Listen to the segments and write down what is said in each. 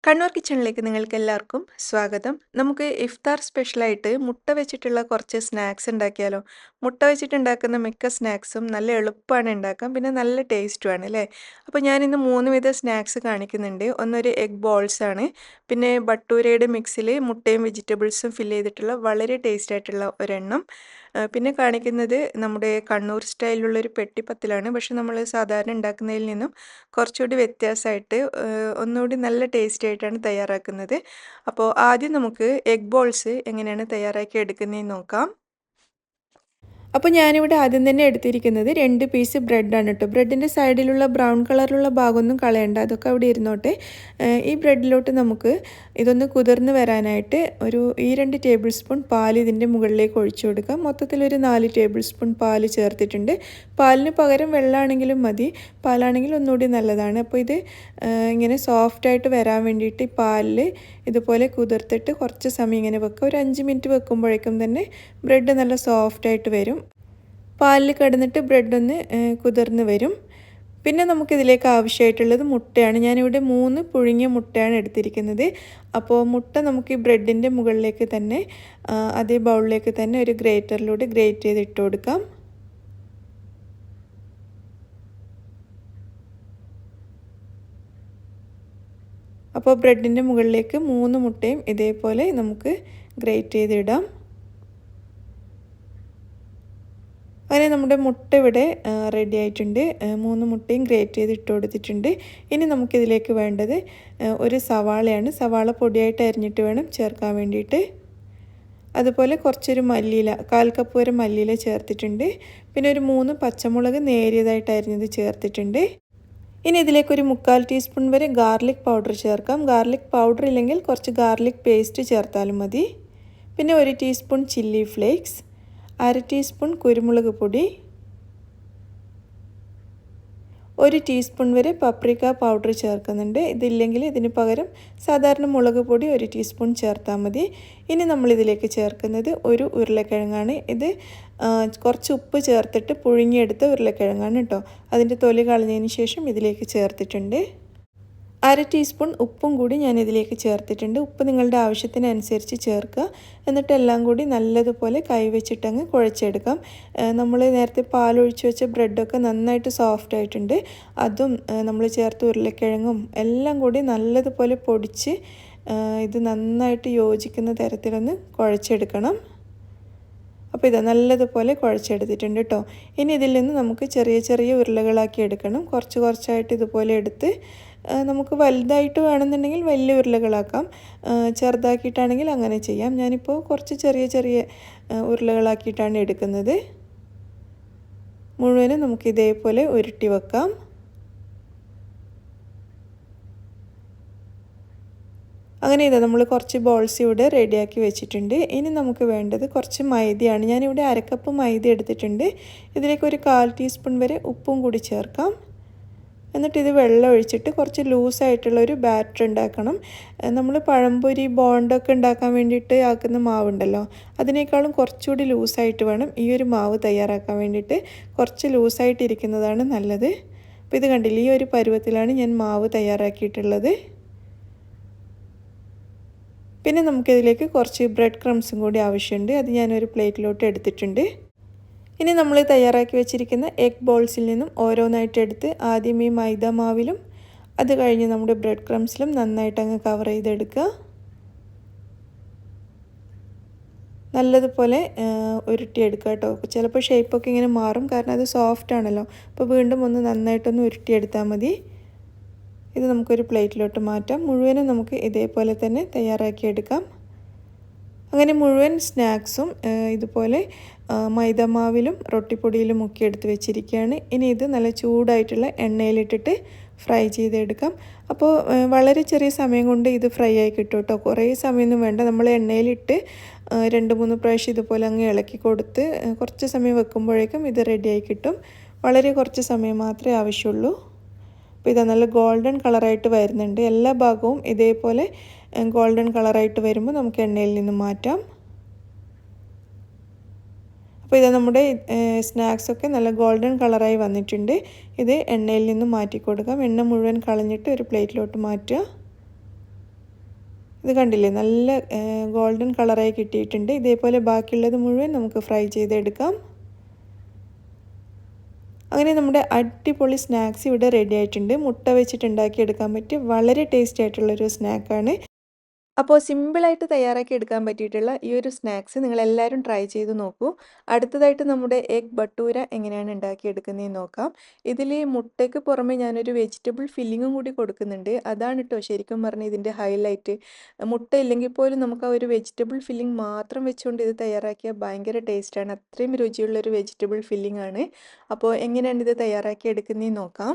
കണ്ണൂർ കിച്ചണിലേക്ക് നിങ്ങൾക്ക് എല്ലാവർക്കും സ്വാഗതം. നമുക്ക് ഇഫ്താർ സ്പെഷ്യലായിട്ട് മുട്ട വെച്ചിട്ടുള്ള കുറച്ച് സ്നാക്സ് ഉണ്ടാക്കിയാലോ? മുട്ട വെച്ചിട്ടുണ്ടാക്കുന്ന മിക്ക സ്നാക്സും നല്ല എളുപ്പമാണ് ഉണ്ടാക്കാൻ, പിന്നെ നല്ല ടേസ്റ്റുമാണ് അല്ലേ? അപ്പോൾ ഞാനിന്ന് 3 വിധ സ്നാക്സ് കാണിക്കുന്നുണ്ട്. ഒന്നൊരു എഗ് ബോൾസ് ആണ്, പിന്നെ ബട്ടൂരയുടെ മിക്സിൽ മുട്ടയും വെജിറ്റബിൾസും ഫില്ല് ചെയ്തിട്ടുള്ള വളരെ ടേസ്റ്റ് ആയിട്ടുള്ള ഒരെണ്ണം. പിന്നെ കാണിക്കുന്നത് നമ്മുടെ കണ്ണൂർ സ്റ്റൈലിലുള്ളൊരു പെട്ടിപ്പത്തിലാണ്. പക്ഷെ നമ്മൾ സാധാരണ ഉണ്ടാക്കുന്നതിൽ നിന്നും കുറച്ചുകൂടി വ്യത്യാസമായിട്ട് ഒന്നുകൂടി നല്ല ടേസ്റ്റി ആയിട്ടാണ് തയ്യാറാക്കുന്നത്. അപ്പോൾ ആദ്യം നമുക്ക് എഗ് ബോൾസ് എങ്ങനെയാണ് തയ്യാറാക്കി എടുക്കുന്നതെന്ന് നോക്കാം. അപ്പോൾ ഞാനിവിടെ ആദ്യം തന്നെ എടുത്തിരിക്കുന്നത് 2 പീസ് ബ്രെഡാണ് കേട്ടോ. ബ്രെഡിൻ്റെ സൈഡിലുള്ള ബ്രൗൺ കളറിലുള്ള ഭാഗമൊന്നും കളയണ്ട, അതൊക്കെ അവിടെ ഇരുന്നോട്ടെ. ഈ ബ്രെഡിലോട്ട് നമുക്ക് ഇതൊന്ന് കുതിർന്ന് വരാനായിട്ട് ഈ 2 ടേബിൾ സ്പൂൺ പാൽ ഇതിൻ്റെ മുകളിലേക്ക് ഒഴിച്ചു കൊടുക്കാം. മൊത്തത്തിലൊരു 4 ടേബിൾ സ്പൂൺ പാൽ ചേർത്തിട്ടുണ്ട്. പാലിന് പകരം വെള്ളമാണെങ്കിലും മതി, പാലാണെങ്കിൽ ഒന്നുകൂടി നല്ലതാണ്. അപ്പോൾ ഇത് ഇങ്ങനെ സോഫ്റ്റായിട്ട് വരാൻ വേണ്ടിയിട്ട് ഈ പാലിൽ ഇതുപോലെ കുതിർത്തിട്ട് കുറച്ച് സമയം ഇങ്ങനെ വെക്കുക. ഒരു 5 മിനിറ്റ് വെക്കുമ്പോഴേക്കും തന്നെ ബ്രെഡ് നല്ല സോഫ്റ്റായിട്ട് വരും. പാലിൽ കിടന്നിട്ട് ബ്രെഡൊന്ന് കുതിർന്ന് വരും. പിന്നെ നമുക്കിതിലേക്ക് ആവശ്യമായിട്ടുള്ളത് മുട്ടയാണ്. ഞാനിവിടെ 3 പുഴുങ്ങിയ മുട്ടയാണ് എടുത്തിരിക്കുന്നത്. അപ്പോൾ മുട്ട നമുക്ക് ഈ ബ്രെഡിൻ്റെ മുകളിലേക്ക് തന്നെ അതേ ബൗളിലേക്ക് തന്നെ ഒരു ഗ്രേറ്ററിലൂടെ ഗ്രേറ്റ് ചെയ്ത് ഇട്ട് കൊടുക്കാം. അപ്പോൾ ബ്രെഡിൻ്റെ മുകളിലേക്ക് 3 മുട്ടയും ഇതേപോലെ നമുക്ക് ഗ്രേറ്റ് ചെയ്തിടാം. അങ്ങനെ നമ്മുടെ മുട്ട ഇവിടെ റെഡി ആയിട്ടുണ്ട്. 3 മുട്ടയും ഗ്രേറ്റ് ചെയ്ത് ഇട്ട് കൊടുത്തിട്ടുണ്ട്. ഇനി നമുക്കിതിലേക്ക് വേണ്ടത് ഒരു സവാളയാണ്. സവാള പൊടിയായിട്ട് അരിഞ്ഞിട്ട് വേണം ചേർക്കാൻ വേണ്ടിയിട്ട്. അതുപോലെ കുറച്ചൊരു മല്ലിയില, 1/4 കപ്പ് വരെ മല്ലിയില ചേർത്തിട്ടുണ്ട്. പിന്നെ ഒരു 3 പച്ചമുളക് നേരിയതായിട്ട് അരിഞ്ഞത് ചേർത്തിട്ടുണ്ട്. ഇനി ഇതിലേക്കൊരു 1/4 ടീസ്പൂൺ വരെ ഗാർലിക് പൗഡർ ചേർക്കാം. ഗാർലിക് പൗഡർ ഇല്ലെങ്കിൽ കുറച്ച് ഗാർലിക് പേസ്റ്റ് ചേർത്താലും മതി. പിന്നെ 1 ടീസ്പൂൺ ചില്ലി ഫ്ലേക്സ്, 1/2 ടീസ്പൂൺ കുരുമുളക് പൊടി, 1 ടീസ്പൂൺ വരെ പപ്രിക്ക പൗഡർ ചേർക്കുന്നുണ്ട്. ഇതില്ലെങ്കിൽ ഇതിന് പകരം സാധാരണ മുളക് പൊടി 1 ടീസ്പൂൺ ചേർത്താൽ മതി. ഇനി നമ്മളിതിലേക്ക് ചേർക്കുന്നത് ഒരു ഉരുളക്കിഴങ്ങാണ്. ഇത് കുറച്ച് ഉപ്പ് ചേർത്തിട്ട് പുഴുങ്ങിയെടുത്ത ഉരുളക്കിഴങ്ങാണ് കേട്ടോ. അതിൻ്റെ തൊലി കളഞ്ഞതിന് ശേഷം ഇതിലേക്ക് ചേർത്തിട്ടുണ്ട്. 1/2 ടീസ്പൂൺ ഉപ്പും കൂടി ഞാൻ ഇതിലേക്ക് ചേർത്തിട്ടുണ്ട്. ഉപ്പ് നിങ്ങളുടെ ആവശ്യത്തിനനുസരിച്ച് ചേർക്കുക. എന്നിട്ട് എല്ലാം കൂടി നല്ലതുപോലെ കൈവച്ചിട്ടങ്ങ് കുഴച്ചെടുക്കാം. നമ്മൾ നേരത്തെ പാലൊഴിച്ച് വെച്ച ബ്രെഡൊക്കെ നന്നായിട്ട് സോഫ്റ്റ് ആയിട്ടുണ്ട്. അതും നമ്മൾ ചേർത്ത് ഉരുളക്കിഴങ്ങും എല്ലാം കൂടി നല്ലതുപോലെ പൊടിച്ച് ഇത് നന്നായിട്ട് യോജിക്കുന്ന തരത്തിലൊന്ന് കുഴച്ചെടുക്കണം. അപ്പോൾ ഇത് നല്ലതുപോലെ കുഴച്ചെടുത്തിട്ടുണ്ട് കേട്ടോ. ഇനി ഇതിൽ നിന്ന് നമുക്ക് ചെറിയ ചെറിയ ഉരുളകളാക്കി എടുക്കണം. കുറച്ച് കുറച്ചായിട്ട് ഇതുപോലെ എടുത്ത് നമുക്ക് വലുതായിട്ട് വേണമെന്നുണ്ടെങ്കിൽ വലിയ ഉരുളകളാക്കാം, ചെറുതാക്കിയിട്ടാണെങ്കിൽ അങ്ങനെ ചെയ്യാം. ഞാനിപ്പോൾ കുറച്ച് ചെറിയ ചെറിയ ഉരുളകളാക്കിയിട്ടാണ് എടുക്കുന്നത്. മുഴുവനും നമുക്ക് ഇതേപോലെ ഉരുട്ടി വെക്കാം. അങ്ങനെ ഇതാ നമ്മൾ കുറച്ച് ബോൾസ് ഇവിടെ റെഡിയാക്കി വെച്ചിട്ടുണ്ട്. ഇനി നമുക്ക് വേണ്ടത് കുറച്ച് മൈദയാണ്. ഞാനിവിടെ 1/2 കപ്പ് മൈദ എടുത്തിട്ടുണ്ട്. ഇതിലേക്ക് ഒരു 1/4 ടീസ്പൂൺ വരെ ഉപ്പും കൂടി ചേർക്കാം. എന്നിട്ട് ഇത് വെള്ളം ഒഴിച്ചിട്ട് കുറച്ച് ലൂസായിട്ടുള്ളൊരു ബാറ്റർ ഉണ്ടാക്കണം. നമ്മൾ പഴംപൊരി ബോണ്ടൊക്കെ ഉണ്ടാക്കാൻ വേണ്ടിയിട്ട് ആക്കുന്ന മാവുണ്ടല്ലോ, അതിനേക്കാളും കുറച്ചുകൂടി ലൂസായിട്ട് വേണം ഈ ഒരു മാവ് തയ്യാറാക്കാൻ വേണ്ടിയിട്ട്. കുറച്ച് ലൂസായിട്ടിരിക്കുന്നതാണ് നല്ലത്. അപ്പോൾ ഇത് കണ്ടില്ലേ, ഈ ഒരു പരുവത്തിലാണ് ഞാൻ മാവ് തയ്യാറാക്കിയിട്ടുള്ളത്. പിന്നെ നമുക്കിതിലേക്ക് കുറച്ച് ബ്രെഡ് ക്രംസും കൂടി ആവശ്യമുണ്ട്. അത് ഞാനൊരു പ്ലേറ്റിലോട്ട് എടുത്തിട്ടുണ്ട്. ഇനി നമ്മൾ തയ്യാറാക്കി വെച്ചിരിക്കുന്ന എഗ് ബോൾസിൽ നിന്നും ഓരോന്നായിട്ട് എടുത്ത് ആദ്യം ഈ മൈദ മാവിലും അത് കഴിഞ്ഞ് നമ്മുടെ ബ്രെഡ് ക്രംസിലും നന്നായിട്ട് അങ്ങ് കവർ ചെയ്തെടുക്കുക. നല്ലതുപോലെ ഉരുട്ടിയെടുക്കുക കേട്ടോ. ചിലപ്പോൾ ഷേപ്പൊക്കെ ഇങ്ങനെ മാറും, കാരണം അത് സോഫ്റ്റ് ആണല്ലോ. അപ്പോൾ വീണ്ടും ഒന്ന് നന്നായിട്ടൊന്ന് ഉരുട്ടിയെടുത്താൽ മതി. ഇത് നമുക്കൊരു പ്ലേറ്റിലോട്ട് മാറ്റാം. മുഴുവനും നമുക്ക് ഇതേപോലെ തന്നെ തയ്യാറാക്കിയെടുക്കാം. അങ്ങനെ മുഴുവൻ സ്നാക്സും ഇതുപോലെ മൈദമാവിലും റൊട്ടിപ്പൊടിയിലും മുക്കി എടുത്ത് വെച്ചിരിക്കുകയാണ്. ഇനി ഇത് നല്ല ചൂടായിട്ടുള്ള എണ്ണയിലിട്ടിട്ട് ഫ്രൈ ചെയ്തെടുക്കാം. അപ്പോൾ വളരെ ചെറിയ സമയം കൊണ്ട് ഇത് ഫ്രൈ ആയി കിട്ടും കേട്ടോ. കുറേ സമയമൊന്നും വേണ്ട. നമ്മൾ എണ്ണയിലിട്ട് 2-3 പ്രാവശ്യം ഇതുപോലെ അങ്ങ് ഇളക്കി കൊടുത്ത് കുറച്ച് സമയം വെക്കുമ്പോഴേക്കും ഇത് റെഡിയായി കിട്ടും. വളരെ കുറച്ച് സമയം മാത്രമേ ആവശ്യമുള്ളൂ. അപ്പോൾ ഇത് നല്ല ഗോൾഡൻ കളറായിട്ട് വരുന്നുണ്ട്. എല്ലാ ഭാഗവും ഇതേപോലെ ഗോൾഡൻ കളറായിട്ട് വരുമ്പോൾ നമുക്ക് എണ്ണയിൽ നിന്ന് മാറ്റാം. അപ്പോൾ ഇത് നമ്മുടെ സ്നാക്സൊക്കെ നല്ല ഗോൾഡൻ കളറായി വന്നിട്ടുണ്ട്. ഇത് എണ്ണയിൽ നിന്ന് മാറ്റി കൊടുക്കാം. എണ്ണ മുഴുവൻ കളഞ്ഞിട്ട് ഒരു പ്ലേറ്റിലോട്ട് മാറ്റുക. ഇത് കണ്ടില്ലേ, നല്ല ഗോൾഡൻ കളറായി കിട്ടിയിട്ടുണ്ട്. ഇതേപോലെ ബാക്കിയുള്ളത് മുഴുവൻ നമുക്ക് ഫ്രൈ ചെയ്തെടുക്കാം. അങ്ങനെ നമ്മുടെ അടിപൊളി സ്നാക്സ് ഇവിടെ റെഡി ആയിട്ടുണ്ട്. മുട്ട വെച്ചിട്ട് ഉണ്ടാക്കിയെടുക്കാൻ പറ്റിയ വളരെ ടേസ്റ്റി ആയിട്ടുള്ളൊരു സ്നാക്കാണ്. അപ്പോൾ സിമ്പിളായിട്ട് തയ്യാറാക്കി എടുക്കാൻ പറ്റിയിട്ടുള്ള ഈ ഒരു സ്നാക്സ് നിങ്ങളെല്ലാവരും ട്രൈ ചെയ്ത് നോക്കൂ. അടുത്തതായിട്ട് നമ്മുടെ എഗ് ബട്ടൂര എങ്ങനെയാണ് ഉണ്ടാക്കിയെടുക്കുന്നതെന്ന് നോക്കാം. ഇതിൽ മുട്ടയ്ക്ക് പുറമെ ഞാനൊരു വെജിറ്റബിൾ ഫില്ലിങ്ങും കൂടി കൊടുക്കുന്നുണ്ട്. അതാണ് കേട്ടോ ശരിക്കും പറഞ്ഞാൽ ഇതിൻ്റെ ഹൈലൈറ്റ്. മുട്ട ഇല്ലെങ്കിൽ പോലും നമുക്ക് ആ ഒരു വെജിറ്റബിൾ ഫില്ലിംഗ് മാത്രം വെച്ചുകൊണ്ട് ഇത് തയ്യാറാക്കിയാൽ ഭയങ്കര ടേസ്റ്റാണ്. അത്രയും രുചിയുള്ളൊരു വെജിറ്റബിൾ ഫില്ലിംഗ് ആണ്. അപ്പോൾ എങ്ങനെയാണ് ഇത് തയ്യാറാക്കി എടുക്കുന്നതെന്ന് നോക്കാം.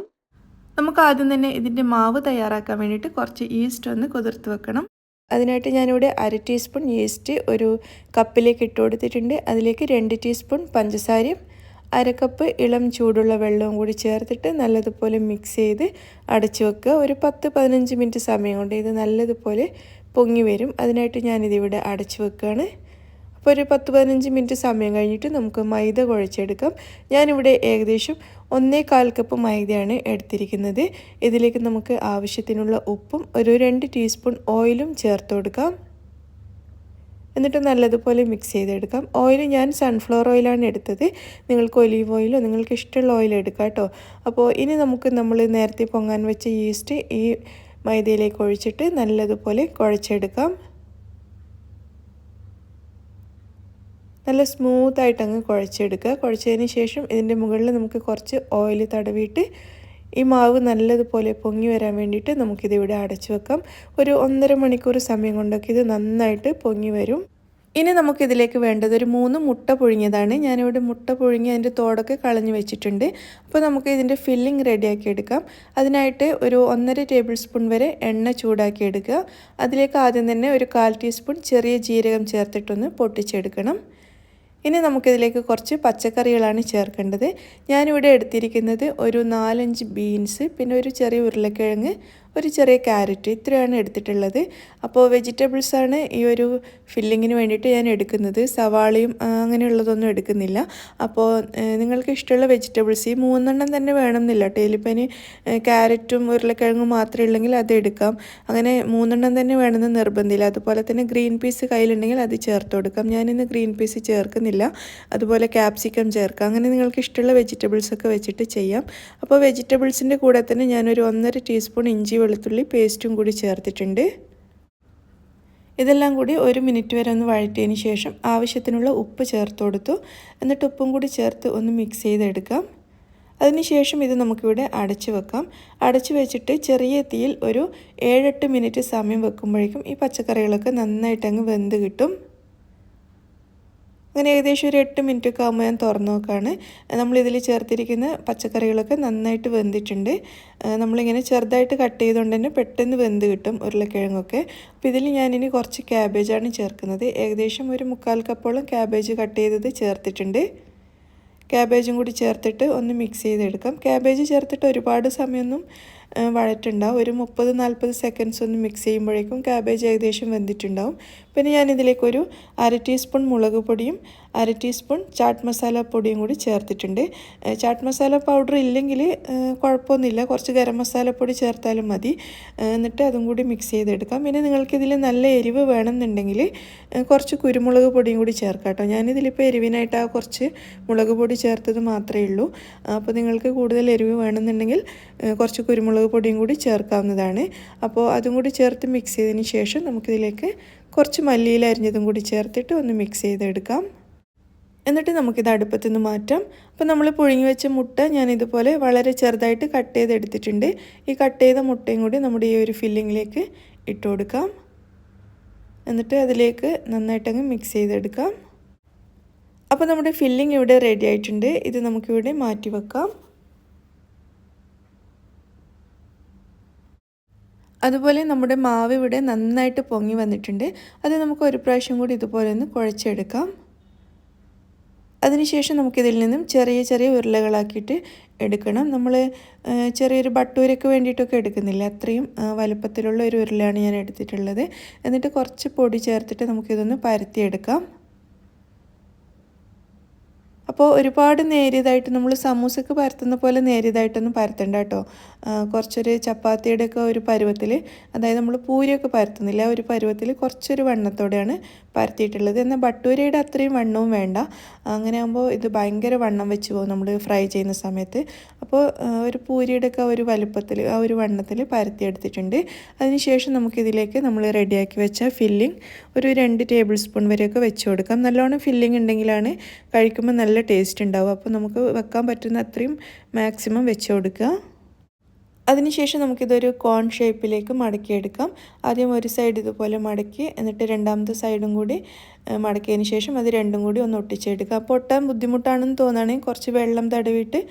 നമുക്ക് ആദ്യം തന്നെ ഇതിൻ്റെ മാവ് തയ്യാറാക്കാൻ വേണ്ടിയിട്ട് കുറച്ച് ഈസ്റ്റ് ഒന്ന് കുതിർത്ത് വെക്കണം. അതിനായിട്ട് ഞാനിവിടെ 1/2 ടീസ്പൂൺ ഈസ്റ്റ് ഒരു കപ്പിലേക്ക് ഇട്ട് കൊടുത്തിട്ടുണ്ട്. അതിലേക്ക് 2 ടീസ്പൂൺ പഞ്ചസാരയും 1/2 കപ്പ് ഇളം ചൂടുള്ള വെള്ളവും കൂടി ചേർത്തിട്ട് നല്ലതുപോലെ മിക്സ് ചെയ്ത് അടച്ചു വെക്കുക. ഒരു 10-15 മിനിറ്റ് സമയം കൊണ്ട് ഇത് നല്ലതുപോലെ പൊങ്ങി വരും. അതിനായിട്ട് ഞാനിതിവിടെ അടച്ചു വെക്കുകയാണ്. അപ്പോൾ ഒരു 10-15 മിനിറ്റ് സമയം കഴിഞ്ഞിട്ട് നമുക്ക് മൈദ കുഴച്ചെടുക്കാം. ഞാനിവിടെ ഏകദേശം 1/4 കപ്പ് മൈദയാണ് എടുത്തിരിക്കുന്നത്. ഇതിലേക്ക് നമുക്ക് ആവശ്യത്തിനുള്ള ഉപ്പും ഒരു 2 ടീസ്പൂൺ ഓയിലും ചേർത്ത് കൊടുക്കാം. എന്നിട്ട് നല്ലതുപോലെ മിക്സ് ചെയ്തെടുക്കാം. ഓയിൽ ഞാൻ സൺഫ്ലവർ ഓയിലാണ് എടുത്തത്. നിങ്ങൾക്ക് ഒലീവ് ഓയിലോ നിങ്ങൾക്ക് ഇഷ്ടമുള്ള ഓയിൽ എടുക്കാം കേട്ടോ. അപ്പോൾ ഇനി നമുക്ക് നമ്മൾ നേരത്തെ പൊങ്ങാൻ വെച്ച ഈസ്റ്റ് ഈ മൈദയിലേക്ക് ഒഴിച്ചിട്ട് നല്ലതുപോലെ കുഴച്ചെടുക്കാം. നല്ല സ്മൂത്തായിട്ട് അങ്ങ് കുഴച്ചെടുക്കുക. കുഴച്ചതിന് ശേഷം ഇതിൻ്റെ മുകളിൽ നമുക്ക് കുറച്ച് ഓയിൽ തടവിയിട്ട് ഈ മാവ് നല്ലതുപോലെ പൊങ്ങി വരാൻ വേണ്ടിയിട്ട് നമുക്കിതിവിടെ അടച്ചു വെക്കാം. ഒരു 1.5 മണിക്കൂർ സമയം കൊണ്ടൊക്കെ ഇത് നന്നായിട്ട് പൊങ്ങി വരും. ഇനി നമുക്കിതിലേക്ക് വേണ്ടത് ഒരു 3 മുട്ട പുഴുങ്ങിയതാണ്. ഞാനിവിടെ മുട്ട പുഴുങ്ങി അതിൻ്റെ തോടൊക്കെ കളഞ്ഞു വെച്ചിട്ടുണ്ട്. അപ്പോൾ നമുക്ക് ഇതിൻ്റെ ഫില്ലിംഗ് റെഡിയാക്കി എടുക്കാം. അതിനായിട്ട് ഒരു 1.5 ടേബിൾ സ്പൂൺ വരെ എണ്ണ ചൂടാക്കി എടുക്കുക. അതിലേക്ക് ആദ്യം തന്നെ ഒരു 1/4 ടീസ്പൂൺ ചെറിയ ജീരകം ചേർത്തിട്ടൊന്ന് പൊട്ടിച്ചെടുക്കണം. ഇനി നമുക്കിതിലേക്ക് കുറച്ച് പച്ചക്കറികളാണ് ചേർക്കേണ്ടത്. ഞാനിവിടെ എടുത്തിരിക്കുന്നത് ഒരു 4-5 ബീൻസ്, പിന്നെ ഒരു ചെറിയ ഉരുളക്കിഴങ്ങ്, ഒരു ചെറിയ ക്യാരറ്റ്, ഇത്രയാണ് എടുത്തിട്ടുള്ളത്. അപ്പോൾ വെജിറ്റബിൾസാണ് ഈ ഒരു ഫില്ലിങ്ങിന് വേണ്ടിയിട്ട് ഞാൻ എടുക്കുന്നത്. സവാളയും അങ്ങനെയുള്ളതൊന്നും എടുക്കുന്നില്ല. അപ്പോൾ നിങ്ങൾക്ക് ഇഷ്ടമുള്ള വെജിറ്റബിൾസ് ഈ 3 തന്നെ വേണമെന്നില്ല കേട്ടോ. ഇതിലിപ്പം ക്യാരറ്റും ഉരുളക്കിഴങ്ങും മാത്രമേ ഉള്ളെങ്കിൽ അത് എടുക്കാം. അങ്ങനെ 3 തന്നെ വേണമെന്ന് നിർബന്ധമില്ല. അതുപോലെ തന്നെ ഗ്രീൻ പീസ് കയ്യിലുണ്ടെങ്കിൽ അത് ചേർത്ത് കൊടുക്കാം. ഞാനിന്ന് ഗ്രീൻ പീസ് ചേർക്കുന്നില്ല. അതുപോലെ ക്യാപ്സിക്കം ചേർക്കാം. അങ്ങനെ നിങ്ങൾക്ക് ഇഷ്ടമുള്ള വെജിറ്റബിൾസൊക്കെ വെച്ചിട്ട് ചെയ്യാം. അപ്പോൾ വെജിറ്റബിൾസിൻ്റെ കൂടെ തന്നെ ഞാനൊരു 1.5 ടീസ്പൂൺ ഇഞ്ചി വെളുത്തുള്ളി പേസ്റ്റും കൂടി ചേർത്തിട്ടുണ്ട്. ഇതെല്ലാം കൂടി 1 മിനിറ്റ് വരെ ഒന്ന് വഴറ്റിയതിന് ശേഷം ആവശ്യത്തിനുള്ള ഉപ്പ് ചേർത്ത് കൊടുത്തു. എന്നിട്ട് ഉപ്പും കൂടി ചേർത്ത് ഒന്ന് മിക്സ് ചെയ്തെടുക്കാം. അതിനുശേഷം ഇത് നമുക്കിവിടെ അടച്ചു വെക്കാം. അടച്ചു വെച്ചിട്ട് ചെറിയ തീയിൽ ഒരു 7-8 മിനിറ്റ് സമയം വെക്കുമ്പോഴേക്കും ഈ പച്ചക്കറികളൊക്കെ നന്നായിട്ട് അങ്ങ് വെന്ത് കിട്ടും. അങ്ങനെ ഏകദേശം ഒരു 8 മിനിറ്റൊക്കെ ആകുമ്പോൾ ഞാൻ തുറന്ന് നോക്കുകയാണ്. നമ്മളിതിൽ ചേർത്തിരിക്കുന്ന പച്ചക്കറികളൊക്കെ നന്നായിട്ട് വെന്തിട്ടുണ്ട്. നമ്മളിങ്ങനെ ചെറുതായിട്ട് കട്ട് ചെയ്തുകൊണ്ട് തന്നെ പെട്ടെന്ന് വെന്ത് കിട്ടും ഉരുളക്കിഴങ്ങൊക്കെ. അപ്പോൾ ഇതിൽ ഞാനിനി കുറച്ച് ക്യാബേജാണ് ചേർക്കുന്നത്. ഏകദേശം ഒരു 1/4 കപ്പോളം ക്യാബേജ് കട്ട് ചെയ്തത് ചേർത്തിട്ടുണ്ട്. ക്യാബേജും കൂടി ചേർത്തിട്ട് ഒന്ന് മിക്സ് ചെയ്തെടുക്കാം. ക്യാബേജ് ചേർത്തിട്ട് ഒരുപാട് സമയമൊന്നും വഴറ്റുണ്ടാവും. ഒരു 30-40 സെക്കൻഡ്സ് ഒന്ന് മിക്സ് ചെയ്യുമ്പോഴേക്കും ക്യാബേജ് ഏകദേശം വെന്തിട്ടുണ്ടാവും. പിന്നെ ഞാനിതിലേക്കൊരു 1/2 ടീസ്പൂൺ മുളക് പൊടിയും 1/2 ടീസ്പൂൺ ചാട്ട് മസാല പൊടിയും കൂടി ചേർത്തിട്ടുണ്ട്. ചാട്ട് മസാല പൗഡർ ഇല്ലെങ്കിൽ കുഴപ്പമൊന്നുമില്ല, കുറച്ച് ഗരം മസാലപ്പൊടി ചേർത്താലും മതി. എന്നിട്ട് അതും കൂടി മിക്സ് ചെയ്തെടുക്കാം. പിന്നെ നിങ്ങൾക്കിതിൽ നല്ല എരിവ് വേണമെന്നുണ്ടെങ്കിൽ കുറച്ച് കുരുമുളക് പൊടിയും കൂടി ചേർക്കാം കേട്ടോ. ഞാനിതിലിപ്പോൾ എരിവിനായിട്ട് ആ കുറച്ച് മുളക് പൊടി ചേർത്തത് മാത്രമേ ഉള്ളൂ. അപ്പോൾ നിങ്ങൾക്ക് കൂടുതൽ എരിവ് വേണമെന്നുണ്ടെങ്കിൽ കുറച്ച് കുരുമുളക് പൊടിയും കൂടി ചേർക്കാവുന്നതാണ്. അപ്പോൾ അതും കൂടി ചേർത്ത് മിക്സ് ചെയ്തതിന് ശേഷം നമുക്കിതിലേക്ക് കുറച്ച് മല്ലിയില അരിഞ്ഞതും കൂടി ചേർത്തിട്ട് ഒന്ന് മിക്സ് ചെയ്തെടുക്കാം. എന്നിട്ട് നമുക്കിത് അടുപ്പത്തു നിന്ന് മാറ്റാം. അപ്പോൾ നമ്മൾ പുഴുങ്ങി വെച്ച മുട്ട ഞാനിതുപോലെ വളരെ ചെറുതായിട്ട് കട്ട് ചെയ്തെടുത്തിട്ടുണ്ട്. ഈ കട്ട് ചെയ്ത മുട്ടയും കൂടി നമ്മുടെ ഈ ഒരു ഫില്ലിങ്ങിലേക്ക് ഇട്ട് കൊടുക്കാം. എന്നിട്ട് അതിലേക്ക് നന്നായിട്ടങ്ങ് മിക്സ് ചെയ്തെടുക്കാം. അപ്പോൾ നമ്മുടെ ഫില്ലിംഗ് ഇവിടെ റെഡി ആയിട്ടുണ്ട്. ഇത് നമുക്കിവിടെ മാറ്റി വെക്കാം. അതുപോലെ നമ്മുടെ മാവ് ഇവിടെ നന്നായിട്ട് പൊങ്ങി വന്നിട്ടുണ്ട്. അത് നമുക്ക് ഒരു പ്രാവശ്യം കൂടി ഇതുപോലെ ഒന്ന് കുഴച്ചെടുക്കാം. അതിനുശേഷം നമുക്കിതിൽ നിന്നും ചെറിയ ചെറിയ ഉരുളകളാക്കിയിട്ട് എടുക്കണം. നമ്മൾ ചെറിയൊരു ബട്ടൂരയ്ക്ക് വേണ്ടിയിട്ടൊക്കെ എടുക്കുന്നില്ല, അത്രയും വലുപ്പത്തിലുള്ള ഒരു ഉരുളയാണ് ഞാൻ എടുത്തിട്ടുള്ളത്. എന്നിട്ട് കുറച്ച് പൊടി ചേർത്തിട്ട് നമുക്കിതൊന്ന് പരത്തിയെടുക്കാം. അപ്പോൾ ഒരുപാട് നേരിയതായിട്ട് നമ്മൾ സമൂസക്ക് പരത്തുന്ന പോലെ നേരിയതായിട്ടൊന്നും പരത്തണ്ട കേട്ടോ. കുറച്ചൊരു ചപ്പാത്തിയുടെയൊക്കെ ഒരു പരുവത്തിൽ, അതായത് നമ്മൾ പൂരിയൊക്കെ പരത്തുന്നില്ല ഒരു പരുവത്തിൽ കുറച്ചൊരു വണ്ണത്തോടെയാണ് പരത്തിയിട്ടുള്ളത്. എന്നാൽ ബട്ടൂരയുടെ അത്രയും വണ്ണവും വേണ്ട. അങ്ങനെ ആകുമ്പോൾ ഇത് ഭയങ്കര വണ്ണം വെച്ച് പോകും നമ്മൾ ഫ്രൈ ചെയ്യുന്ന സമയത്ത്. അപ്പോൾ ഒരു പൂരിയുടെയൊക്കെ ഒരു വലുപ്പത്തിൽ ആ ഒരു വണ്ണത്തിൽ പരത്തിയെടുത്തിട്ടുണ്ട്. അതിനുശേഷം നമുക്കിതിലേക്ക് നമ്മൾ റെഡിയാക്കി വെച്ച ഫില്ലിംഗ് ഒരു 2 ടേബിൾ സ്പൂൺ വരെയൊക്കെ വെച്ച് കൊടുക്കാം. നല്ലോണം ഫില്ലിംഗ് ഉണ്ടെങ്കിലാണ് കഴിക്കുമ്പോൾ നല്ല ടേസ്റ്റ് ഉണ്ടാവും. അപ്പോൾ നമുക്ക് വെക്കാൻ പറ്റുന്ന അത്രയും മാക്സിമം വെച്ച് കൊടുക്കുക. അതിനുശേഷം നമുക്കിതൊരു കോൺ ഷേപ്പിലേക്ക് മടക്കിയെടുക്കാം. ആദ്യം ഒരു സൈഡ് ഇതുപോലെ മടക്കി, എന്നിട്ട് രണ്ടാമത്തെ സൈഡും കൂടി മടക്കിയതിന് ശേഷം അത് രണ്ടും കൂടി ഒന്ന് ഒട്ടിച്ചെടുക്കുക. അപ്പോൾ ഒട്ടാൻ ബുദ്ധിമുട്ടാണെന്ന് തോന്നുകയാണെങ്കിൽ കുറച്ച് വെള്ളം തടവിയിട്ട്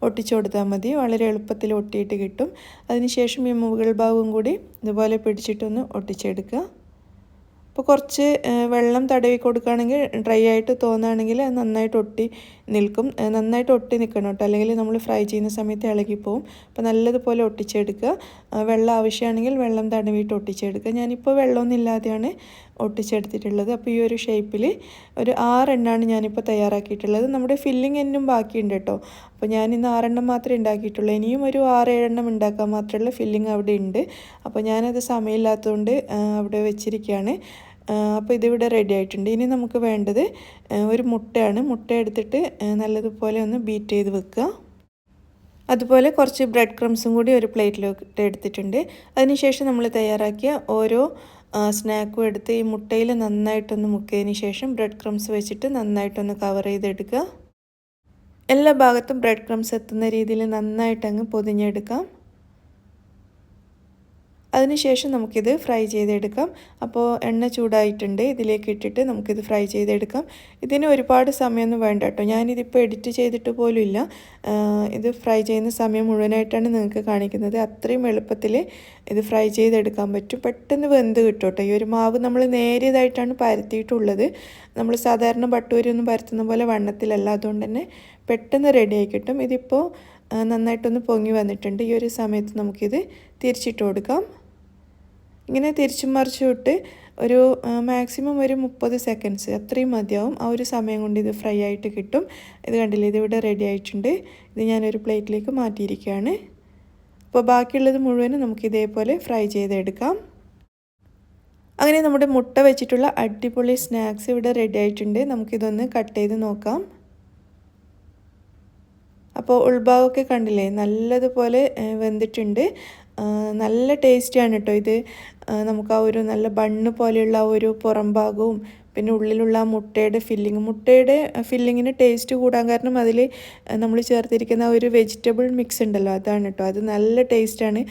ഒട്ടിച്ചു കൊടുത്താൽ മതി. വളരെ എളുപ്പത്തിൽ ഒട്ടിയിട്ട് കിട്ടും. അതിനുശേഷം ഈ മുകൾ ഭാഗവും കൂടി ഇതുപോലെ പിടിച്ചിട്ടൊന്ന് ഒട്ടിച്ചെടുക്കുക. അപ്പോൾ കുറച്ച് വെള്ളം തടവി കൊടുക്കുകയാണെങ്കിൽ ഡ്രൈ ആയിട്ട് തോന്നുകയാണെങ്കിൽ അത് നന്നായിട്ട് ഒട്ടി നിൽക്കും. നന്നായിട്ട് ഒട്ടി നിൽക്കണം കേട്ടോ, അല്ലെങ്കിൽ നമ്മൾ ഫ്രൈ ചെയ്യുന്ന സമയത്ത് ഇളകിപ്പോവും. അപ്പോൾ നല്ലതുപോലെ ഒട്ടിച്ചെടുക്കുക. വെള്ളം ആവശ്യമാണെങ്കിൽ വെള്ളം തടവിയിട്ട് ഒട്ടിച്ചെടുക്കുക. ഞാനിപ്പോൾ വെള്ളമൊന്നും ഇല്ലാതെയാണ് ഒട്ടിച്ചെടുത്തിട്ടുള്ളത്. അപ്പോൾ ഈ ഒരു ഷേപ്പിൽ ഒരു 6 എണ്ണമാണ് ഞാനിപ്പോൾ തയ്യാറാക്കിയിട്ടുള്ളത്. നമ്മുടെ ഫില്ലിംഗ് എന്നും ബാക്കിയുണ്ട് കേട്ടോ. അപ്പോൾ ഞാനിന്ന് 6 എണ്ണം മാത്രമേ ഉണ്ടാക്കിയിട്ടുള്ളൂ. ഇനിയും ഒരു 6-7 എണ്ണം ഉണ്ടാക്കാൻ മാത്രമുള്ള ഫില്ലിംഗ് അവിടെ ഉണ്ട്. അപ്പോൾ ഞാനത് സമയമില്ലാത്തതുകൊണ്ട് അവിടെ വെച്ചിരിക്കുകയാണ്. അപ്പോൾ ഇതിവിടെ റെഡി ആയിട്ടുണ്ട്. ഇനി നമുക്ക് വേണ്ടത് ഒരു മുട്ടയാണ്. മുട്ട എടുത്തിട്ട് നല്ലതുപോലെ ഒന്ന് ബീറ്റ് ചെയ്ത് വെക്കുക. അതുപോലെ കുറച്ച് ബ്രെഡ് ക്രംസും കൂടി ഒരു പ്ലേറ്റിലോട്ട് എടുത്തിട്ടുണ്ട്. അതിനുശേഷം നമ്മൾ തയ്യാറാക്കിയ ഓരോ സ്നാക്കും എടുത്ത് ഈ മുട്ടയിൽ നന്നായിട്ടൊന്ന് മുക്കിയതിന് ശേഷം ബ്രെഡ് ക്രംസ് വെച്ചിട്ട് നന്നായിട്ടൊന്ന് കവർ ചെയ്തെടുക്കുക. എല്ലാ ഭാഗത്തും ബ്രെഡ് ക്രംസ് എത്തുന്ന രീതിയിൽ നന്നായിട്ടങ്ങ് പൊതിഞ്ഞെടുക്കാം. അതിനുശേഷം നമുക്കിത് ഫ്രൈ ചെയ്തെടുക്കാം. അപ്പോൾ എണ്ണ ചൂടായിട്ടുണ്ട്, ഇതിലേക്ക് ഇട്ടിട്ട് നമുക്കിത് ഫ്രൈ ചെയ്തെടുക്കാം. ഇതിന് ഒരുപാട് സമയമൊന്നും വേണ്ട കേട്ടോ. ഞാനിതിപ്പോൾ എഡിറ്റ് ചെയ്തിട്ട് പോലും ഇല്ല. ഇത് ഫ്രൈ ചെയ്യുന്ന സമയം മുഴുവനായിട്ടാണ് നിങ്ങൾക്ക് കാണിക്കുന്നത്. അത്രയും എളുപ്പത്തിൽ ഇത് ഫ്രൈ ചെയ്തെടുക്കാൻ പറ്റും. പെട്ടെന്ന് വെന്ത് കിട്ടും കേട്ടോ. ഈ ഒരു മാവ് നമ്മൾ നേരിയതായിട്ടാണ് പരത്തിയിട്ടുള്ളത്. നമ്മൾ സാധാരണ ബട്ടൂരൊന്നും പരത്തുന്ന പോലെ വണ്ണത്തിലല്ല. അതുകൊണ്ട് തന്നെ പെട്ടെന്ന് റെഡിയായി കിട്ടും. ഇതിപ്പോൾ നന്നായിട്ടൊന്ന് പൊങ്ങി വന്നിട്ടുണ്ട്. ഈ ഒരു സമയത്ത് നമുക്കിത് തിരിച്ചിട്ട് കൊടുക്കാം. ഇങ്ങനെ തിരിച്ചും മറിച്ചും ഇട്ട് ഒരു മാക്സിമം ഒരു 30 സെക്കൻഡ്സ് അത്രയും മതിയാവും. ആ ഒരു സമയം കൊണ്ട് ഇത് ഫ്രൈ ആയിട്ട് കിട്ടും. ഇത് കണ്ടില്ലേ, ഇതിവിടെ റെഡി ആയിട്ടുണ്ട്. ഇത് ഞാനൊരു പ്ലേറ്റിലേക്ക് മാറ്റിയിരിക്കുകയാണ്. അപ്പോൾ ബാക്കിയുള്ളത് മുഴുവനും നമുക്ക് ഇതേപോലെ ഫ്രൈ ചെയ്തെടുക്കാം. അങ്ങനെ നമ്മുടെ മുട്ട വെച്ചിട്ടുള്ള അടിപൊളി സ്നാക്സ് ഇവിടെ റെഡി ആയിട്ടുണ്ട്. നമുക്കിതൊന്ന് കട്ട് ചെയ്ത് നോക്കാം. അപ്പോൾ ഉൾഭാഗമൊക്കെ കണ്ടില്ലേ, നല്ലതുപോലെ വെന്തിട്ടുണ്ട്. നല്ല ടേസ്റ്റിയാണ് കേട്ടോ ഇത്. നമുക്ക് ആ ഒരു നല്ല ബണ്ണ് പോലെയുള്ള ആ ഒരു പുറം ഭാഗവും പിന്നെ ഉള്ളിലുള്ള ആ മുട്ടയുടെ ഫില്ലിങ്ങിന് ടേസ്റ്റ് കൂടാൻ കാരണം അതിൽ നമ്മൾ ചേർത്തിരിക്കുന്ന ഒരു വെജിറ്റബിൾ മിക്സ് ഉണ്ടല്ലോ, അതാണ് കേട്ടോ. അത് നല്ല ടേസ്റ്റാണ്.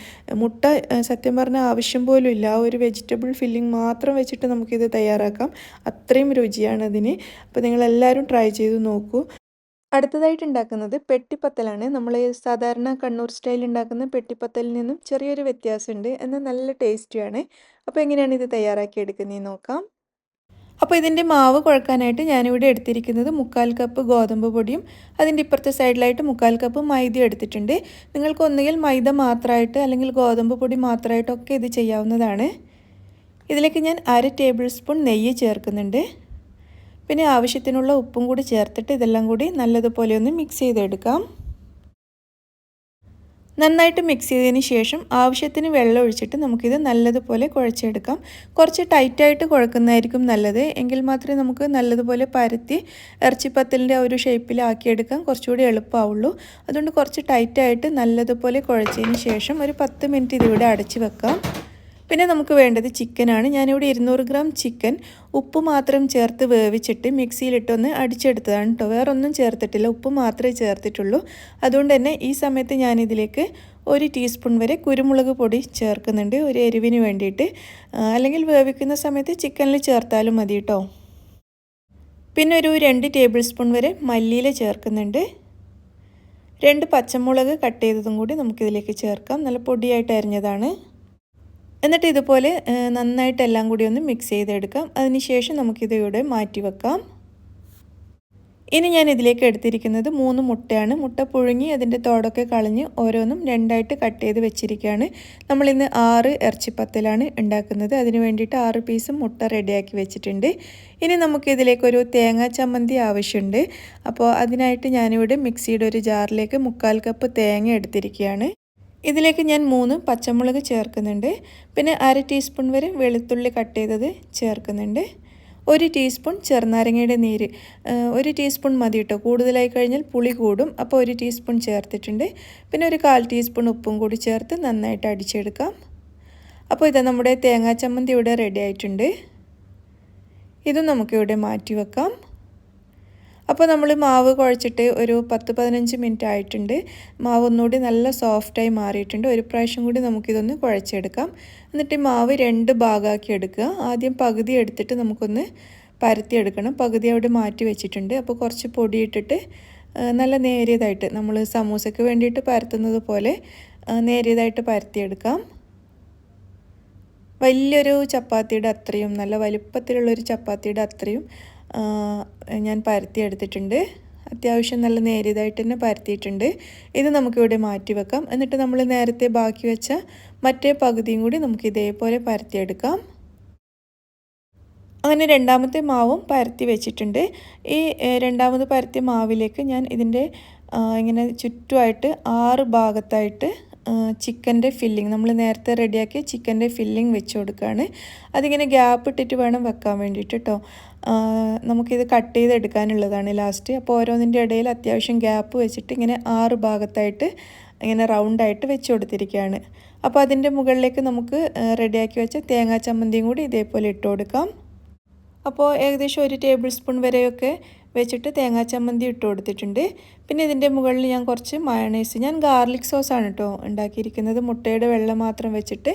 മുട്ട സത്യം പറഞ്ഞാൽ ആവശ്യം പോലും ഇല്ല. ആ ഒരു വെജിറ്റബിൾ ഫില്ലിംഗ് മാത്രം വെച്ചിട്ട് നമുക്കിത് തയ്യാറാക്കാം. അത്രയും രുചിയാണ് അതിന്. അപ്പോൾ നിങ്ങളെല്ലാവരും ട്രൈ ചെയ്ത് നോക്കൂ. അടുത്തതായിട്ട് ഉണ്ടാക്കുന്നത് പെട്ടിപ്പത്തലാണ്. നമ്മൾ സാധാരണ കണ്ണൂർ സ്റ്റൈൽ ഉണ്ടാക്കുന്ന പെട്ടിപ്പത്തലിൽ നിന്നും ചെറിയൊരു വ്യത്യാസമുണ്ട്, എന്നാൽ നല്ല ടേസ്റ്റിയാണ്. അപ്പോൾ എങ്ങനെയാണ് ഇത് തയ്യാറാക്കി എടുക്കുന്നതെന്ന് നോക്കാം. അപ്പോൾ ഇതിൻ്റെ മാവ് കുഴക്കാനായിട്ട് ഞാനിവിടെ എടുത്തിരിക്കുന്നത് 1/4 കപ്പ് ഗോതമ്പ് പൊടിയും അതിൻ്റെ ഇപ്പുറത്തെ സൈഡിലായിട്ട് 1/4 കപ്പ് മൈദ എടുത്തിട്ടുണ്ട്. നിങ്ങൾക്ക് ഒന്നുകിൽ മൈദ മാത്രമായിട്ട് അല്ലെങ്കിൽ ഗോതമ്പ് പൊടി മാത്രമായിട്ടൊക്കെ ഇത് ചെയ്യാവുന്നതാണ്. ഇതിലേക്ക് ഞാൻ 1/2 ടേബിൾ സ്പൂൺ നെയ്യ് ചേർക്കുന്നുണ്ട്. പിന്നെ ആവശ്യത്തിനുള്ള ഉപ്പും കൂടി ചേർത്തിട്ട് ഇതെല്ലാം കൂടി നല്ലതുപോലെ ഒന്ന് മിക്സ് ചെയ്തെടുക്കാം. നന്നായിട്ട് മിക്സ് ചെയ്തതിന് ശേഷം ആവശ്യത്തിന് വെള്ളം ഒഴിച്ചിട്ട് നമുക്കിത് നല്ലതുപോലെ കുഴച്ചെടുക്കാം. കുറച്ച് ടൈറ്റായിട്ട് കുഴക്കുന്നതായിരിക്കും നല്ലത്. എങ്കിൽ മാത്രമേ നമുക്ക് നല്ലതുപോലെ പരത്തി ഇറച്ചിപ്പത്തലിൻ്റെ ആ ഒരു ഷേപ്പിലാക്കിയെടുക്കാൻ കുറച്ചുകൂടി എളുപ്പമാവുള്ളൂ. അതുകൊണ്ട് കുറച്ച് ടൈറ്റായിട്ട് നല്ലതുപോലെ കുഴച്ചതിന് ശേഷം ഒരു 10 മിനിറ്റ് ഇതിവിടെ അടച്ച് വെക്കാം. പിന്നെ നമുക്ക് വേണ്ടത് ചിക്കനാണ്. ഞാനിവിടെ 200 ഗ്രാം ചിക്കൻ ഉപ്പ് മാത്രം ചേർത്ത് വേവിച്ചിട്ട് മിക്സിയിലിട്ടൊന്ന് അടിച്ചെടുത്തതാണ് കേട്ടോ. വേറെ ഒന്നും ചേർത്തിട്ടില്ല, ഉപ്പ് മാത്രമേ ചേർത്തിട്ടുള്ളൂ. അതുകൊണ്ട് തന്നെ ഈ സമയത്ത് ഞാനിതിലേക്ക് 1 ടീസ്പൂൺ വരെ കുരുമുളക് പൊടി ചേർക്കുന്നുണ്ട്, ഒരു എരിവിന് വേണ്ടിയിട്ട്. അല്ലെങ്കിൽ വേവിക്കുന്ന സമയത്ത് ചിക്കനിൽ ചേർത്താലും മതി കേട്ടോ. പിന്നെ ഒരു 2 ടേബിൾ സ്പൂൺ വരെ മല്ലിയില ചേർക്കുന്നുണ്ട്. 2 പച്ചമുളക് കട്ട് ചെയ്തതും കൂടി നമുക്കിതിലേക്ക് ചേർക്കാം. നല്ല പൊടിയായിട്ട് അരിഞ്ഞതാണ്. എന്നിട്ട് ഇതുപോലെ നന്നായിട്ട് എല്ലാം കൂടി ഒന്ന് മിക്സ് ചെയ്തെടുക്കാം. അതിനുശേഷം നമുക്കിത് ഇവിടെ മാറ്റി വെക്കാം. ഇനി ഞാൻ ഇതിലേക്ക് എടുത്തിരിക്കുന്നത് 3 മുട്ടയാണ്. മുട്ട പുഴുങ്ങി അതിൻ്റെ തോടൊക്കെ കളഞ്ഞ് ഓരോന്നും രണ്ടായിട്ട് കട്ട് ചെയ്ത് വെച്ചിരിക്കുകയാണ്. നമ്മളിന്ന് 6 ഇറച്ചിപ്പത്തലാണ് ഉണ്ടാക്കുന്നത്. അതിന് വേണ്ടിയിട്ട് 6 പീസ് മുട്ട റെഡിയാക്കി വെച്ചിട്ടുണ്ട്. ഇനി നമുക്ക് ഇതിലേക്കൊരു തേങ്ങാ ചമ്മന്തി ആവശ്യമുണ്ട്. അപ്പോൾ അതിനായിട്ട് ഞാനിവിടെ മിക്സിയുടെ ഒരു ജാറിലേക്ക് 1/4 കപ്പ് തേങ്ങ എടുത്തിരിക്കുകയാണ്. ഇതിലേക്ക് ഞാൻ 3 പച്ചമുളക് ചേർക്കുന്നുണ്ട്. പിന്നെ 1/2 ടീസ്പൂൺ വരെ വെളുത്തുള്ളി കട്ട് ചെയ്തത് ചേർക്കുന്നുണ്ട്. 1 ടീസ്പൂൺ ചെറുനാരങ്ങയുടെ നീര്, 1 ടീസ്പൂൺ മതി കേട്ടോ, കൂടുതലായി കഴിഞ്ഞാൽ പുളി കൂടും. അപ്പോൾ 1 ടീസ്പൂൺ ചേർത്തിട്ടുണ്ട്. പിന്നെ ഒരു 1/4 ടീസ്പൂൺ ഉപ്പും കൂടി ചേർത്ത് നന്നായിട്ട് അടിച്ചെടുക്കാം. അപ്പോൾ ഇതാ നമ്മുടെ തേങ്ങാ ചമ്മന്തി ഇവിടെ റെഡി ആയിട്ടുണ്ട്. ഇതും നമുക്കിവിടെ മാറ്റി വെക്കാം. അപ്പോൾ നമ്മൾ മാവ് കുഴച്ചിട്ട് ഒരു 10-15 മിനിറ്റ് ആയിട്ടുണ്ട്. മാവ് ഒന്നുകൂടി നല്ല സോഫ്റ്റായി മാറിയിട്ടുണ്ട്. ഒരു പ്രാവശ്യം കൂടി നമുക്കിതൊന്ന് കുഴച്ചെടുക്കാം. എന്നിട്ട് ഈ മാവ് 2 ഭാഗമാക്കി എടുക്കുക. ആദ്യം പകുതി എടുത്തിട്ട് നമുക്കൊന്ന് പരത്തിയെടുക്കണം. പകുതി അവിടെ മാറ്റി വെച്ചിട്ടുണ്ട്. അപ്പോൾ കുറച്ച് പൊടിയിട്ടിട്ട് നല്ല നേരിയതായിട്ട് നമ്മൾ സമൂസയ്ക്ക് വേണ്ടിയിട്ട് പരത്തുന്നത് പോലെ നേരിയതായിട്ട് പരത്തിയെടുക്കാം. വലിയൊരു ചപ്പാത്തിയുടെ അത്രയും, നല്ല വലുപ്പത്തിലുള്ളൊരു ചപ്പാത്തിയുടെ അത്രയും ഞാൻ പരത്തിയെടുത്തിട്ടുണ്ട്. അത്യാവശ്യം നല്ല നേരിയതായിട്ട് തന്നെ പരത്തിയിട്ടുണ്ട്. ഇത് നമുക്കിവിടെ മാറ്റി വെക്കാം. എന്നിട്ട് നമ്മൾ നേരത്തെ ബാക്കി വെച്ച മറ്റേ പകുതിയും കൂടി നമുക്ക് ഇതേപോലെ പരത്തിയെടുക്കാം. അങ്ങനെ രണ്ടാമത്തെ മാവും പരത്തി വെച്ചിട്ടുണ്ട്. ഈ രണ്ടാമത് പരത്തിയ മാവിലേക്ക് ഞാൻ ഇതിൻ്റെ ഇങ്ങനെ ചുറ്റുമായിട്ട് 6 ഭാഗത്തായിട്ട് ചിക്കൻ്റെ ഫില്ലിങ്, നമ്മൾ നേരത്തെ റെഡിയാക്കിയ ചിക്കൻ്റെ ഫില്ലിങ് വെച്ച് കൊടുക്കുകയാണ്. അതിങ്ങനെ ഗ്യാപ്പ് ഇട്ടിട്ട് വേണം വെക്കാൻ വേണ്ടിയിട്ട് കേട്ടോ. നമുക്കിത് കട്ട് ചെയ്തെടുക്കാനുള്ളതാണ് ലാസ്റ്റ്. അപ്പോൾ ഓരോന്നിൻ്റെ ഇടയിൽ അത്യാവശ്യം ഗ്യാപ്പ് വെച്ചിട്ട് ഇങ്ങനെ 6 ഭാഗത്തായിട്ട് ഇങ്ങനെ റൗണ്ടായിട്ട് വെച്ച് കൊടുത്തിരിക്കുകയാണ്. അപ്പോൾ അതിൻ്റെ മുകളിലേക്ക് നമുക്ക് റെഡിയാക്കി വെച്ച തേങ്ങാ ചമ്മന്തിയും കൂടി ഇതേപോലെ ഇട്ട് കൊടുക്കാം. അപ്പോൾ ഏകദേശം 1 ടേബിൾ സ്പൂൺ വരെയൊക്കെ വെച്ചിട്ട് തേങ്ങാ ചമ്മന്തി ഇട്ട് കൊടുത്തിട്ടുണ്ട്. പിന്നെ ഇതിൻ്റെ മുകളിൽ ഞാൻ കുറച്ച് മയണൈസ്, ഞാൻ ഗാർലിക് സോസാണ് കേട്ടോ ഉണ്ടാക്കിയിരിക്കുന്നത്. മുട്ടയുടെ വെള്ളം മാത്രം വെച്ചിട്ട്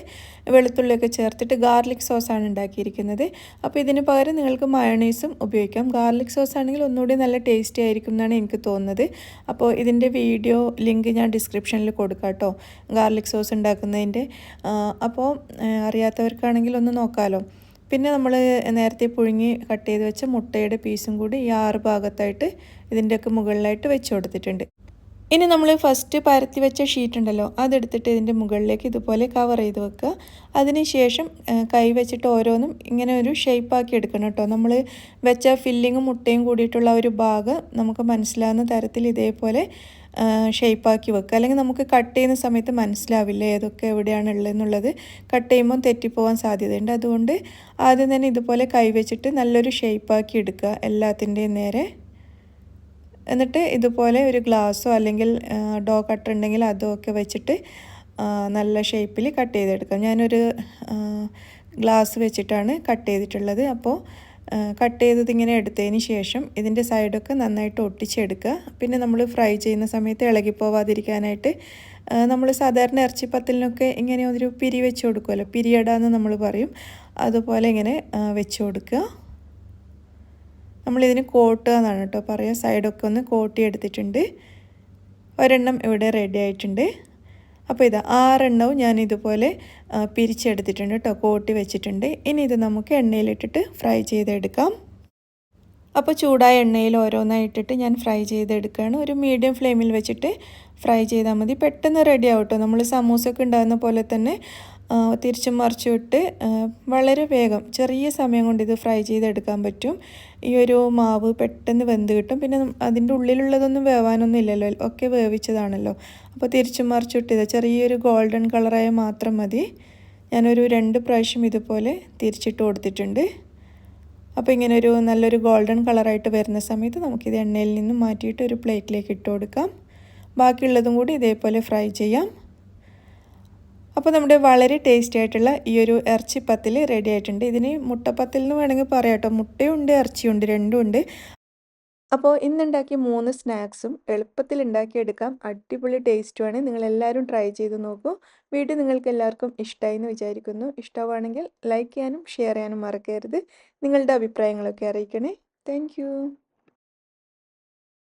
വെളുത്തുള്ളിയൊക്കെ ചേർത്തിട്ട് ഗാർലിക് സോസാണ് ഉണ്ടാക്കിയിരിക്കുന്നത്. അപ്പോൾ ഇതിന് പകരം നിങ്ങൾക്ക് മയണൈസും ഉപയോഗിക്കാം. ഗാർലിക് സോസ് ആണെങ്കിൽ ഒന്നുകൂടി നല്ല ടേസ്റ്റി ആയിരിക്കും എന്നാണ് എനിക്ക് തോന്നുന്നത്. അപ്പോൾ ഇതിൻ്റെ വീഡിയോ ലിങ്ക് ഞാൻ ഡിസ്ക്രിപ്ഷനിൽ കൊടുക്കാം കേട്ടോ, ഗാർലിക് സോസ് ഉണ്ടാക്കുന്നതിൻ്റെ. അപ്പോൾ അറിയാത്തവർക്കാണെങ്കിൽ ഒന്ന് നോക്കാമല്ലോ. പിന്നെ നമ്മൾ നേരത്തെ പുഴുങ്ങി കട്ട് ചെയ്ത് വെച്ച മുട്ടയുടെ പീസും കൂടി ഈ 6 ഭാഗത്തായിട്ട് ഇതിൻ്റെയൊക്കെ മുകളിലായിട്ട് വെച്ച് കൊടുത്തിട്ടുണ്ട്. ഇനി നമ്മൾ ഫസ്റ്റ് പരത്തി വെച്ച ഷീറ്റ് ഉണ്ടല്ലോ, അതെടുത്തിട്ട് ഇതിൻ്റെ മുകളിലേക്ക് ഇതുപോലെ കവർ ചെയ്ത് വെക്കുക. അതിന് ശേഷം കൈ വെച്ചിട്ട് ഓരോന്നും ഇങ്ങനെ ഒരു ഷേപ്പാക്കി എടുക്കണം കേട്ടോ. നമ്മൾ വെച്ച ഫില്ലിങ്ങും മുട്ടയും കൂടിയിട്ടുള്ള ഒരു ഭാഗം നമുക്ക് മനസ്സിലാവുന്ന തരത്തിൽ ഇതേപോലെ ഷേപ്പാക്കി വെക്കുക. അല്ലെങ്കിൽ നമുക്ക് കട്ട് ചെയ്യുന്ന സമയത്ത് മനസ്സിലാവില്ല ഏതൊക്കെ എവിടെയാണ് ഉള്ളതെന്നുള്ളത്. കട്ട് ചെയ്യുമ്പോൾ തെറ്റിപ്പോകാൻ സാധ്യതയുണ്ട്. അതുകൊണ്ട് ആദ്യം തന്നെ ഇതുപോലെ കൈ വെച്ചിട്ട് നല്ലൊരു ഷേപ്പാക്കി എടുക്കുക എല്ലാത്തിൻ്റെയും നേരെ. എന്നിട്ട് ഇതുപോലെ ഒരു ഗ്ലാസ്സോ അല്ലെങ്കിൽ ഡോ കട്ടർ ഉണ്ടെങ്കിൽ അതൊക്കെ വെച്ചിട്ട് നല്ല ഷേപ്പിൽ കട്ട് ചെയ്തെടുക്കാം. ഞാനൊരു ഗ്ലാസ് വെച്ചിട്ടാണ് കട്ട് ചെയ്തിട്ടുള്ളത്. അപ്പോൾ കട്ട് ചെയ്തത് ഇങ്ങനെ എടുത്തതിന് ശേഷം ഇതിൻ്റെ സൈഡൊക്കെ നന്നായിട്ട് ഒട്ടിച്ചെടുക്കുക. പിന്നെ നമ്മൾ ഫ്രൈ ചെയ്യുന്ന സമയത്ത് ഇളകിപ്പോവാതിരിക്കാനായിട്ട് നമ്മൾ സാധാരണ ഇറച്ചിപ്പത്തലിനൊക്കെ ഇങ്ങനെ ഒരു പിരി വെച്ച് കൊടുക്കുമല്ലോ, പിരിയട എന്ന് നമ്മൾ പറയും, അതുപോലെ ഇങ്ങനെ വെച്ച് കൊടുക്കുക. നമ്മളിതിന് കോട്ടുക എന്നാണ് കേട്ടോ പറയുക. സൈഡൊക്കെ ഒന്ന് കോട്ടി എടുത്തിട്ടുണ്ട്. ഒരെണ്ണം ഇവിടെ റെഡി ആയിട്ടുണ്ട്. അപ്പോൾ ഇതാ 6 എണ്ണവും ഞാൻ ഇതുപോലെ പിരിച്ചെടുത്തിട്ടുണ്ട് കേട്ടോ, കോട്ടി വെച്ചിട്ടുണ്ട്. ഇനി ഇത് നമുക്ക് എണ്ണയിലിട്ടിട്ട് ഫ്രൈ ചെയ്തെടുക്കാം. അപ്പോൾ ചൂടായ എണ്ണയിൽ ഓരോന്നായിട്ടിട്ട് ഞാൻ ഫ്രൈ ചെയ്തെടുക്കുകയാണ്. ഒരു മീഡിയം ഫ്ലെയിമിൽ വെച്ചിട്ട് ഫ്രൈ ചെയ്താൽ മതി. പെട്ടെന്ന് റെഡി ആവും കേട്ടോ. നമ്മൾ സമൂസയൊക്കെ ഉണ്ടാകുന്ന പോലെ തന്നെ തിരിച്ചും മറിച്ചും ഇട്ട് വളരെ വേഗം ചെറിയ സമയം കൊണ്ട് ഇത് ഫ്രൈ ചെയ്തെടുക്കാൻ പറ്റും. ഈ ഒരു മാവ് പെട്ടെന്ന് വെന്ത് കിട്ടും. പിന്നെ അതിൻ്റെ ഉള്ളിലുള്ളതൊന്നും വേവാനൊന്നും ഇല്ലല്ലോ, ഒക്കെ വേവിച്ചതാണല്ലോ. അപ്പോൾ തിരിച്ചും മറിച്ചും ഇട്ടത് ചെറിയൊരു ഗോൾഡൻ കളറായ മാത്രം മതി. ഞാനൊരു 2 പ്രാവശ്യം ഇതുപോലെ തിരിച്ചിട്ട് കൊടുത്തിട്ടുണ്ട്. അപ്പോൾ ഇങ്ങനെ ഒരു നല്ലൊരു ഗോൾഡൻ കളറായിട്ട് വരുന്ന സമയത്ത് നമുക്കിത് എണ്ണയിൽ നിന്നും മാറ്റിയിട്ട് ഒരു പ്ലേറ്റിലേക്ക് ഇട്ട് കൊടുക്കാം. ബാക്കിയുള്ളതും കൂടി ഇതേപോലെ ഫ്രൈ ചെയ്യാം. അപ്പോൾ നമ്മുടെ വളരെ ടേസ്റ്റി ആയിട്ടുള്ള ഈ ഒരു ഇറച്ചിപ്പത്തിൽ റെഡി ആയിട്ടുണ്ട്. ഇതിന് മുട്ടപ്പത്തിൽ എന്ന് വേണമെങ്കിൽ പറയാം കേട്ടോ. മുട്ടയുണ്ട്, ഇറച്ചിയുണ്ട്, രണ്ടും ഉണ്ട്. അപ്പോൾ ഇന്നുണ്ടാക്കിയ 3 സ്നാക്സും എളുപ്പത്തിൽ ഉണ്ടാക്കിയെടുക്കാം. അടിപൊളി ടേസ്റ്റുമാണ്. നിങ്ങളെല്ലാവരും ട്രൈ ചെയ്ത് നോക്കൂ. വീഡിയോ നിങ്ങൾക്ക് എല്ലാവർക്കും ഇഷ്ടമായി എന്ന് വിചാരിക്കുന്നു. ഇഷ്ടമാണെങ്കിൽ ലൈക്ക് ചെയ്യാനും ഷെയർ ചെയ്യാനും മറക്കരുത്. നിങ്ങളുടെ അഭിപ്രായങ്ങളൊക്കെ അറിയിക്കണേ. താങ്ക്